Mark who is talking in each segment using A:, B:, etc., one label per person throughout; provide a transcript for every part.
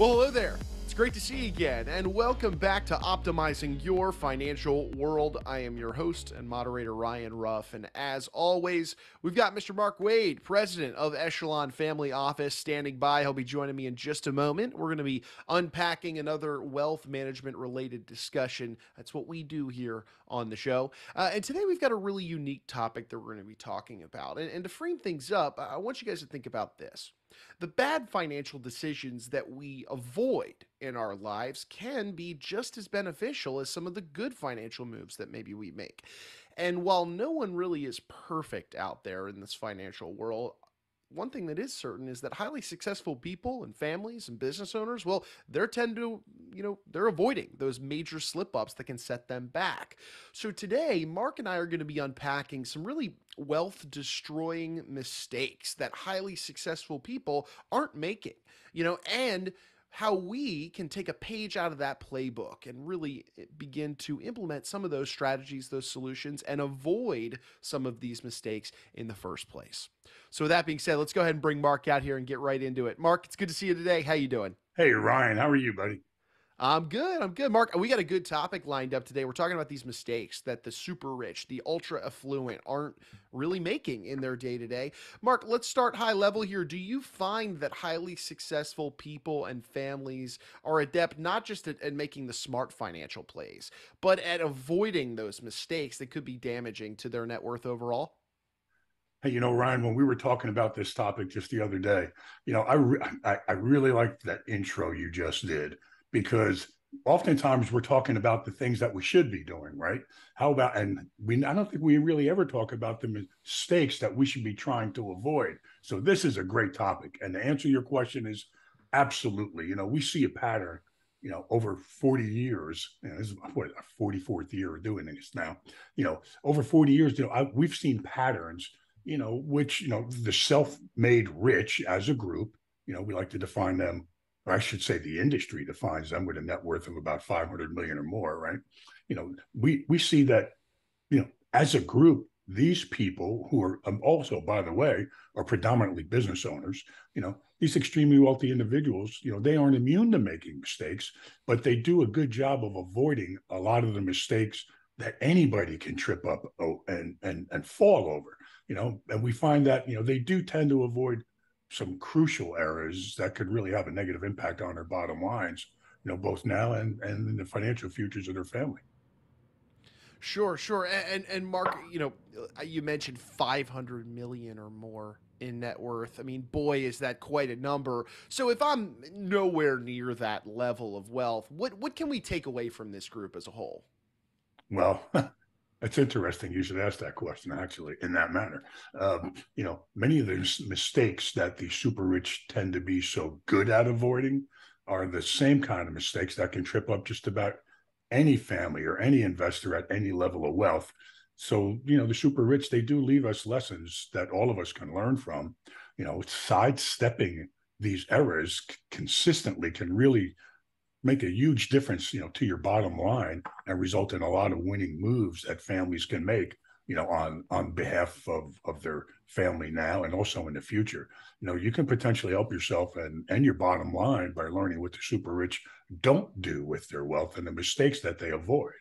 A: Well, hello there. It's great to see you again, and welcome back to Optimizing Your Financial World. I am your host and moderator, Ryan Ruff, and as always, we've got Mr. Mark Wade, president of Echelon Family Office, standing by. He'll be joining me in just a moment. We're going to be unpacking another wealth management related discussion. That's what we do here on the show. And today we've got a really unique topic that we're going to be talking about. And to frame things up, I want you guys to think about this. The bad financial decisions that we avoid in our lives can be just as beneficial as some of the good financial moves that maybe we make. And while no one really is perfect out there in this financial world, one thing that is certain is that highly successful people and families and business owners, well, they're avoiding those major slip ups that can set them back. So today, Mark and I are going to be unpacking some really wealth destroying mistakes that highly successful people aren't making, and how we can take a page out of that playbook and really begin to implement some of those strategies, those solutions, and avoid some of these mistakes in the first place. So with that being said, let's go ahead and bring Mark out here and get right into it. Mark, it's good to see you today. How you doing?
B: Hey, Ryan, how are you, buddy?
A: I'm good. I'm good. Mark, we got a good topic lined up today. We're talking about these mistakes that the super rich, the ultra affluent aren't really making in their day to day. Mark, let's start high level here. Do you find that highly successful people and families are adept not just at making the smart financial plays, but at avoiding those mistakes that could be damaging to their net worth overall?
B: Hey, Ryan, when we were talking about this topic just the other day, I really liked that intro you just did because oftentimes we're talking about the things that we should be doing, right? How about, and I don't think we really ever talk about the mistakes that we should be trying to avoid. So this is a great topic. And to answer your question is absolutely. We see a pattern, over 40 years. This is what, our 44th year of doing this now. Over 40 years, we've seen patterns which, the self-made rich as a group, we like to define them, or I should say the industry defines them with a net worth of about 500 million or more, right? We see that, as a group, these people who are also, by the way, are predominantly business owners, these extremely wealthy individuals, they aren't immune to making mistakes, but they do a good job of avoiding a lot of the mistakes that anybody can trip up and fall over. And we find that, they do tend to avoid some crucial errors that could really have a negative impact on their bottom lines, both now and in the financial futures of their family.
A: Sure, sure. And Mark, you mentioned 500 million or more in net worth. I mean, boy, is that quite a number. So if I'm nowhere near that level of wealth, what can we take away from this group as a whole?
B: Well, it's interesting. You should ask that question, actually, in that manner. Many of the mistakes that the super rich tend to be so good at avoiding are the same kind of mistakes that can trip up just about any family or any investor at any level of wealth. So, the super rich, they do leave us lessons that all of us can learn from. Sidestepping these errors consistently can really make a huge difference, to your bottom line and result in a lot of winning moves that families can make, on behalf of their family now and also in the future. You can potentially help yourself and your bottom line by learning what the super rich don't do with their wealth and the mistakes that they avoid.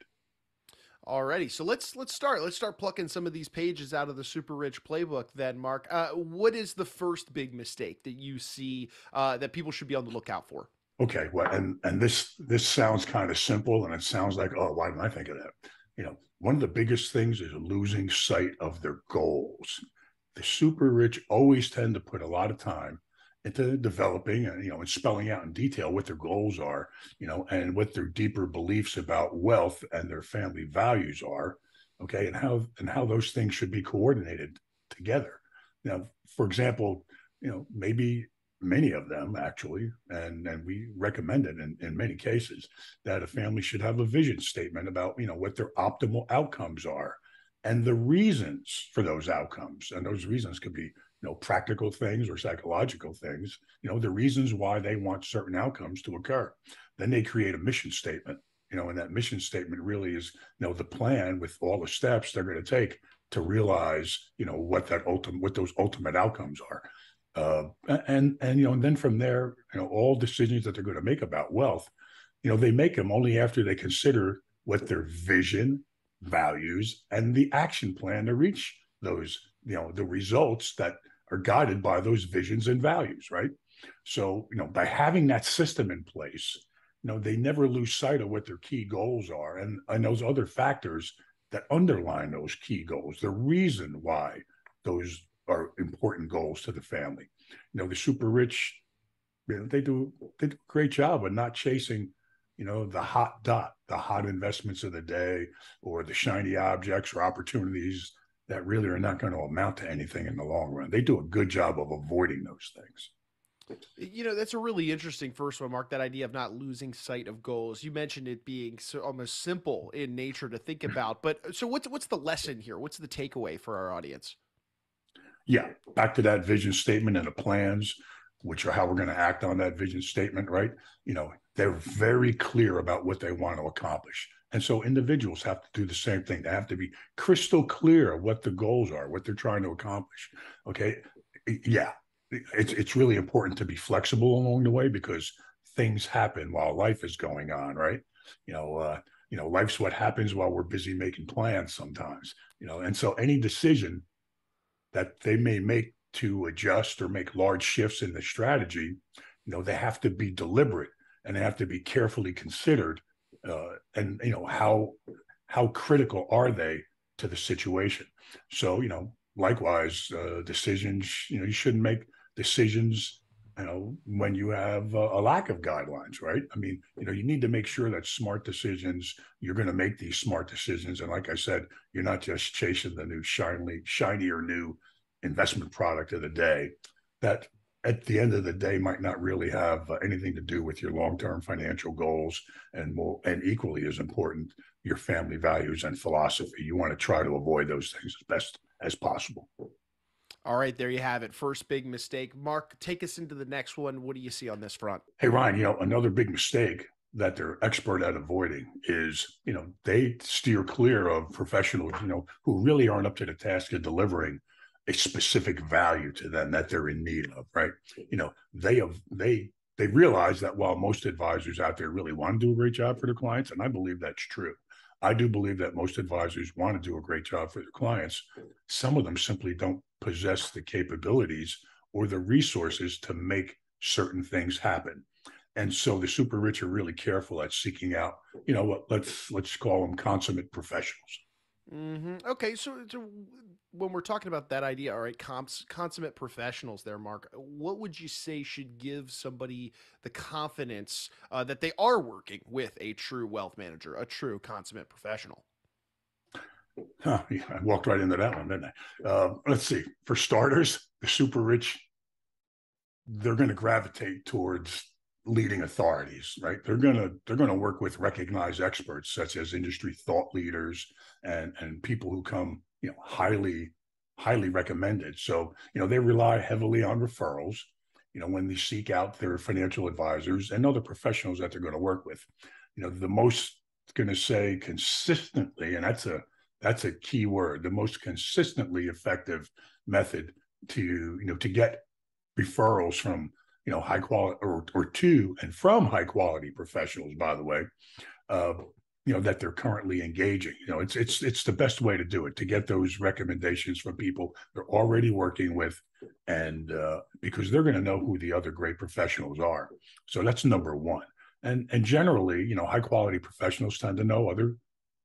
A: Alrighty, so let's start. Let's start plucking some of these pages out of the super rich playbook. Then, Mark, what is the first big mistake that you see that people should be on the lookout for?
B: Okay, well, and this sounds kind of simple, and it sounds like, oh, why didn't I think of that? One of the biggest things is losing sight of their goals. The super rich always tend to put a lot of time into developing and and spelling out in detail what their goals are, and what their deeper beliefs about wealth and their family values are, okay, and how those things should be coordinated together. For example, maybe many of them actually, and we recommend it in many cases, that a family should have a vision statement about, what their optimal outcomes are and the reasons for those outcomes. And those reasons could be, practical things or psychological things, the reasons why they want certain outcomes to occur. Then they create a mission statement, and that mission statement really is, the plan with all the steps they're going to take to realize, what those ultimate outcomes are. And then from there, all decisions that they're going to make about wealth, they make them only after they consider what their vision, values, and the action plan to reach those, the results that are guided by those visions and values, right? So, by having that system in place, they never lose sight of what their key goals are and those other factors that underline those key goals, the reason why those are important goals to the family. The super rich, they do a great job of not chasing, the hot dot, the hot investments of the day, or the shiny objects or opportunities that really are not going to amount to anything in the long run. They do a good job of avoiding those things.
A: That's a really interesting first one, Mark. That idea of not losing sight of goals. You mentioned it being so almost simple in nature to think about, but so what's the lesson here? What's the takeaway for our audience?
B: Yeah, back to that vision statement and the plans, which are how we're going to act on that vision statement, right? They're very clear about what they want to accomplish. And so individuals have to do the same thing. They have to be crystal clear of what the goals are, what they're trying to accomplish. Okay. Yeah. It's really important to be flexible along the way because things happen while life is going on, right? Life's what happens while we're busy making plans sometimes, and so any decision that they may make to adjust or make large shifts in the strategy, they have to be deliberate and they have to be carefully considered. And how critical are they to the situation? So likewise, decisions. You shouldn't make decisions. When you have a lack of guidelines, right? I mean, you need to make sure that smart decisions, you're going to make these smart decisions. And like I said, you're not just chasing the new shinier new investment product of the day that at the end of the day might not really have anything to do with your long-term financial goals and equally as important, your family values and philosophy. You want to try to avoid those things as best as possible.
A: All right, there you have it. First big mistake. Mark, take us into the next one. What do you see on this front?
B: Hey, Ryan, another big mistake that they're expert at avoiding is, they steer clear of professionals, who really aren't up to the task of delivering a specific value to them that they're in need of, right? They realize that while most advisors out there really want to do a great job for their clients, and I believe that's true. I do believe that most advisors want to do a great job for their clients. Some of them simply don't possess the capabilities or the resources to make certain things happen. And so the super rich are really careful at seeking out, let's call them consummate professionals.
A: Okay, so when we're talking about that idea, all right, consummate professionals there, Mark, what would you say should give somebody the confidence that they are working with a true wealth manager, a true consummate professional?
B: Yeah, I walked right into that one, didn't I? Let's see. For starters, the super rich, they're going to gravitate towards leading authorities, right? They're going to work with recognized experts such as industry thought leaders and people who come, highly recommended. So, they rely heavily on referrals, when they seek out their financial advisors and other professionals that they're going to work with. The most going to say consistently, and that's a key word, the most consistently effective method to get referrals from high quality or to and from high quality professionals, by the way, uh, that they're currently engaging. It's the best way to do it, to get those recommendations from people they're already working with, and because they're going to know who the other great professionals are. So that's number one. And generally, high quality professionals tend to know other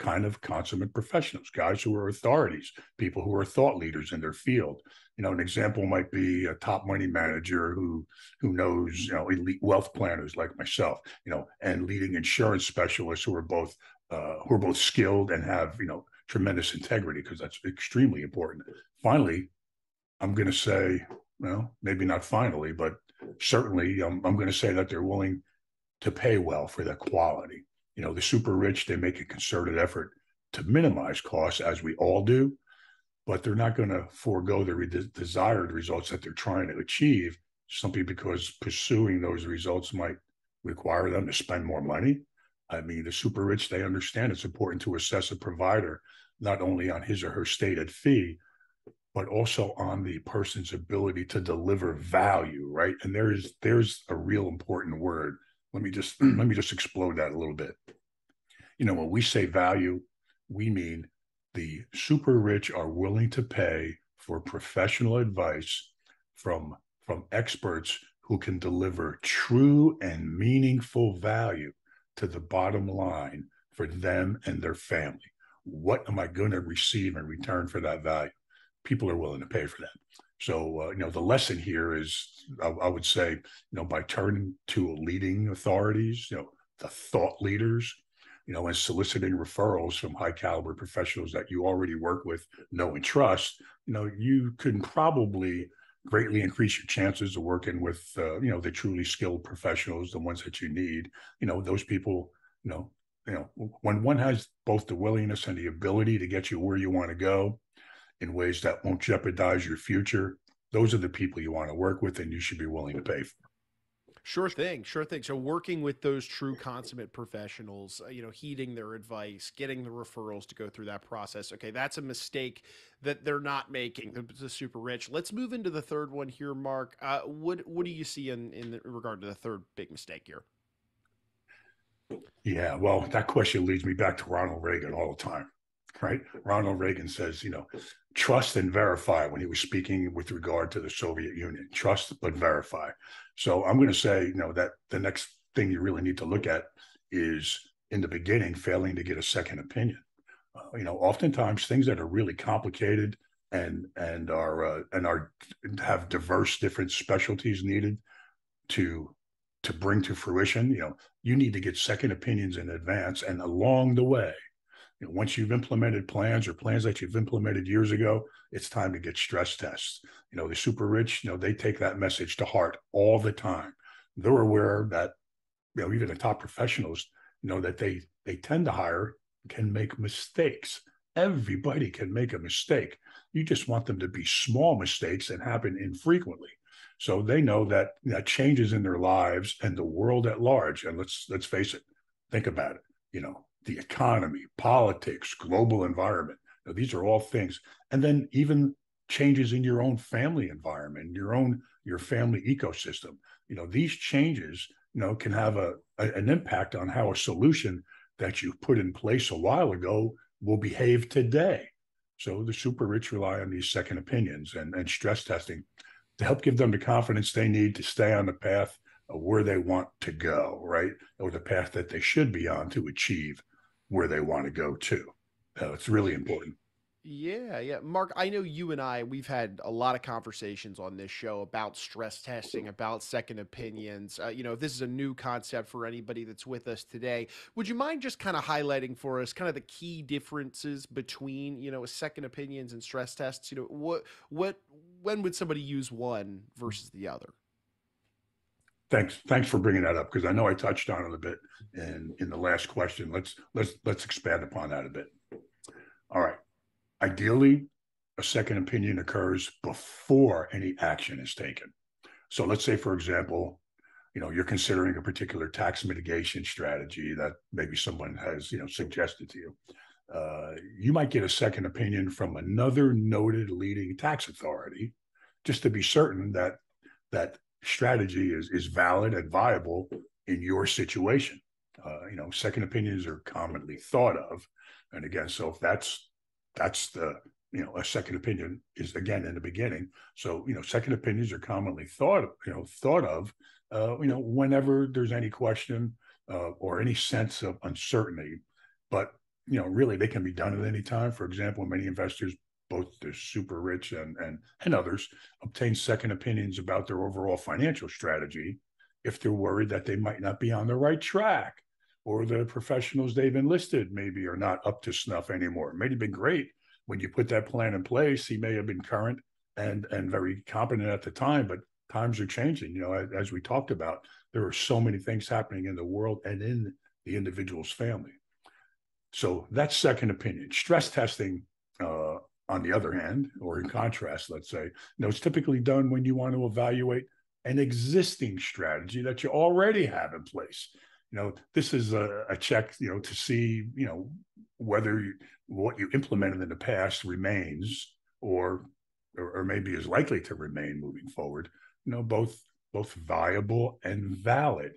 B: kind of consummate professionals, guys who are authorities, people who are thought leaders in their field. An example might be a top money manager who knows, elite wealth planners like myself, and leading insurance specialists who are both skilled and have, tremendous integrity, because that's extremely important. Finally, I'm going to say, well, maybe not finally, but certainly I'm going to say that they're willing to pay well for their quality. The super rich, they make a concerted effort to minimize costs, as we all do, but they're not going to forego the desired results that they're trying to achieve simply because pursuing those results might require them to spend more money. I mean, the super rich, they understand it's important to assess a provider not only on his or her stated fee, but also on the person's ability to deliver value, right? And there's a real important word. Let me just explode that a little bit. When we say value, we mean the super rich are willing to pay for professional advice from experts who can deliver true and meaningful value to the bottom line for them and their family. What am I going to receive in return for that value? People are willing to pay for that. So, the lesson here is, I would say, by turning to leading authorities, the thought leaders, and soliciting referrals from high caliber professionals that you already work with, know, and trust, you can probably greatly increase your chances of working with, the truly skilled professionals, the ones that you need. Those people, when one has both the willingness and the ability to get you where you want to go in ways that won't jeopardize your future, those are the people you want to work with, and you should be willing to pay for.
A: Sure thing, sure thing. So working with those true consummate professionals, heeding their advice, getting the referrals to go through that process. Okay, that's a mistake that they're not making. The super rich. Let's move into the third one here, Mark. What do you see in regard to the third big mistake here?
B: Yeah, well, that question leads me back to Ronald Reagan all the time, right? Ronald Reagan says, trust and verify when he was speaking with regard to the Soviet Union. Trust but verify. So I'm going to say, that the next thing you really need to look at is, in the beginning, failing to get a second opinion. Oftentimes things that are really complicated and are have diverse different specialties needed to bring to fruition, you need to get second opinions in advance. And along the way, once you've implemented plans or plans that you've implemented years ago, it's time to get stress tests. The super rich, they take that message to heart all the time. They're aware that, even the top professionals, that they tend to hire can make mistakes. Everybody can make a mistake. You just want them to be small mistakes and happen infrequently. So they know that, changes in their lives and the world at large. And let's face it, think about it. The economy, politics, global environment. These are all things. And then even changes in your own family environment, your family ecosystem. These changes, can have an impact on how a solution that you put in place a while ago will behave today. So the super rich rely on these second opinions and stress testing to help give them the confidence they need to stay on the path of where they want to go, right? Or the path that they should be on to achieve where they want to go to. It's really important.
A: Yeah, yeah. Mark, I know you and we've had a lot of conversations on this show about stress testing, about second opinions. If this is a new concept for anybody that's with us today, would you mind just kind of highlighting for us kind of the key differences between, second opinions and stress tests? When would somebody use one versus the other?
B: Thanks for bringing that up, because I know I touched on it a bit in the last question. Let's expand upon that a bit. All right. Ideally, a second opinion occurs before any action is taken. So let's say, for example, you're considering a particular tax mitigation strategy that maybe someone has, suggested to you. You might get a second opinion from another noted leading tax authority, just to be certain that that strategy is valid and viable in your situation. Second opinions are commonly thought of, and again, so if that's the a second opinion is, again, in the beginning. So second opinions are commonly thought of whenever there's any question or any sense of uncertainty. But really, they can be done at any time. For example, many investors, both the super rich and others, obtain second opinions about their overall financial strategy if they're worried that they might not be on the right track, or the professionals they've enlisted maybe are not up to snuff anymore. It may have been great when you put that plan in place. He may have been current and very competent at the time, but times are changing. As we talked about, there are so many things happening in the world and in the individual's family. So that's second opinion. Stress testing, on the other hand, or in contrast, let's say, it's typically done when you want to evaluate an existing strategy that you already have in place. This is a check, to see, whether what you implemented in the past remains, or or maybe is likely to remain moving forward, both viable and valid.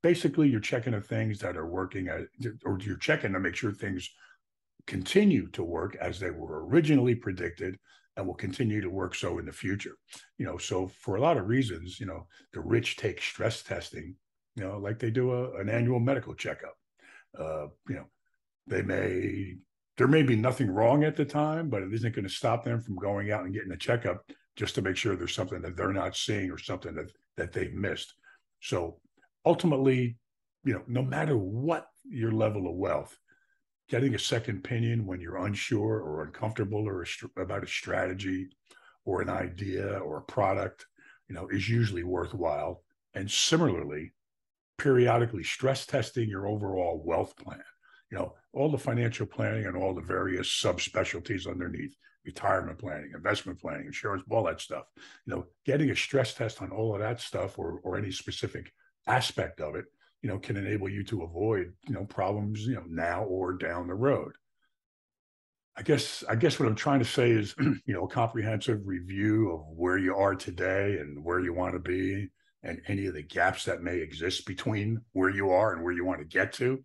B: Basically, you're checking the things that are working or you're checking to make sure things continue to work as they were originally predicted and will continue to work so in the future. So for a lot of reasons, the rich take stress testing, like they do an annual medical checkup. Uh, you know, they may there may be nothing wrong at the time, but it isn't going to stop them from going out and getting a checkup just to make sure there's something that they're not seeing or something that they've missed. So ultimately, no matter what your level of wealth, getting a second opinion when you're unsure or uncomfortable about a strategy or an idea or a product, is usually worthwhile. And similarly, periodically stress testing your overall wealth plan. All the financial planning and all the various subspecialties underneath retirement planning, investment planning, insurance, all that stuff. Getting a stress test on all of that stuff or any specific aspect of it, can enable you to avoid, problems, now or down the road. I guess what I'm trying to say is, a comprehensive review of where you are today and where you want to be, and any of the gaps that may exist between where you are and where you want to get to,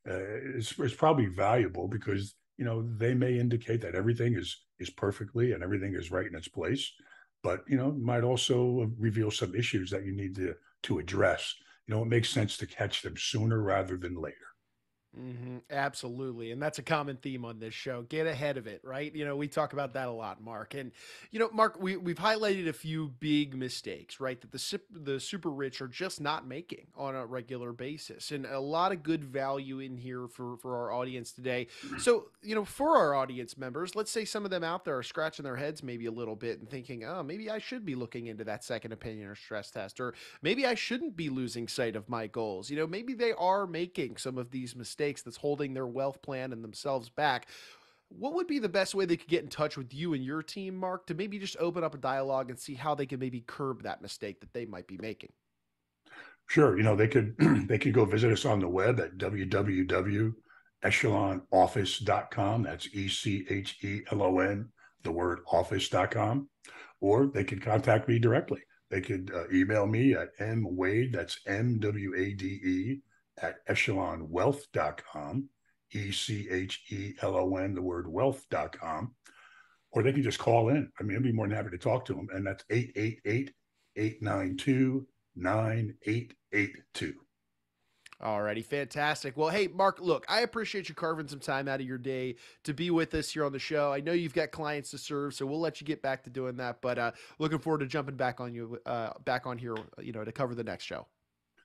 B: is probably valuable because they may indicate that everything is perfectly and everything is right in its place, but might also reveal some issues that you need to address. It makes sense to catch them sooner rather than later.
A: Absolutely. And that's a common theme on this show. Get ahead of it, right? We talk about that a lot, Mark. And, Mark, we've highlighted a few big mistakes, right? That the super rich are just not making on a regular basis. And a lot of good value in here for our audience today. So, for our audience members, let's say some of them out there are scratching their heads maybe a little bit and thinking, oh, maybe I should be looking into that second opinion or stress test, or maybe I shouldn't be losing sight of my goals. Maybe they are making some of these mistakes that's holding their wealth plan and themselves back. What would be the best way they could get in touch with you and your team, Mark, to maybe just open up a dialogue and see how they can maybe curb that mistake that they might be making?
B: Sure. They could they could go visit us on the web at www.echelonoffice.com. That's ECHELON, the word office.com. Or they could contact me directly. They could email me at mwade, that's MWADE, at echelonwealth.com, ECHELON, the word wealth.com. Or they can just call in. I'd be more than happy to talk to them. And that's 888-892-9882.
A: Alrighty, fantastic. Well, hey, Mark, look, I appreciate you carving some time out of your day to be with us here on the show. I know you've got clients to serve, so we'll let you get back to doing that. But looking forward to jumping back on here, to cover the next show.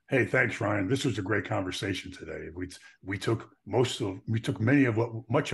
B: Hey, thanks, Ryan. This was a great conversation today. We took much of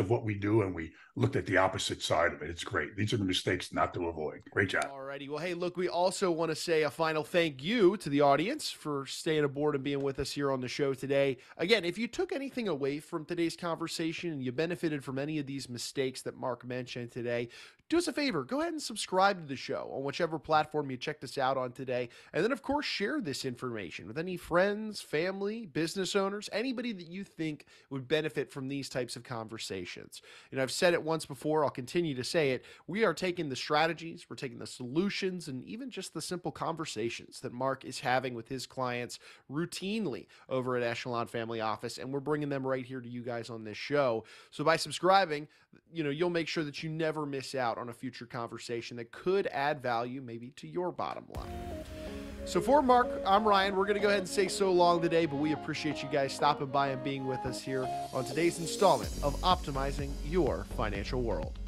B: what we do, and we looked at the opposite side of it. It's great. These are the mistakes not to avoid. Great job.
A: Alrighty. Well, hey, look, we also want to say a final thank you to the audience for staying aboard and being with us here on the show today. Again, if you took anything away from today's conversation and you benefited from any of these mistakes that Mark mentioned today, do us a favor, go ahead and subscribe to the show on whichever platform you checked us out on today. And then, of course, share this information with any friends, family, business owners, anybody that you think would benefit from these types of conversations. I've said it once before, I'll continue to say it. We are taking the strategies, we're taking the solutions, and even just the simple conversations that Mark is having with his clients routinely over at Echelon Family Office, and we're bringing them right here to you guys on this show. So by subscribing, you'll make sure that you never miss out on a future conversation that could add value maybe to your bottom line. So for Mark, I'm Ryan. We're going to go ahead and say so long today, but we appreciate you guys stopping by and being with us here on today's installment of Optimizing Your Financial World.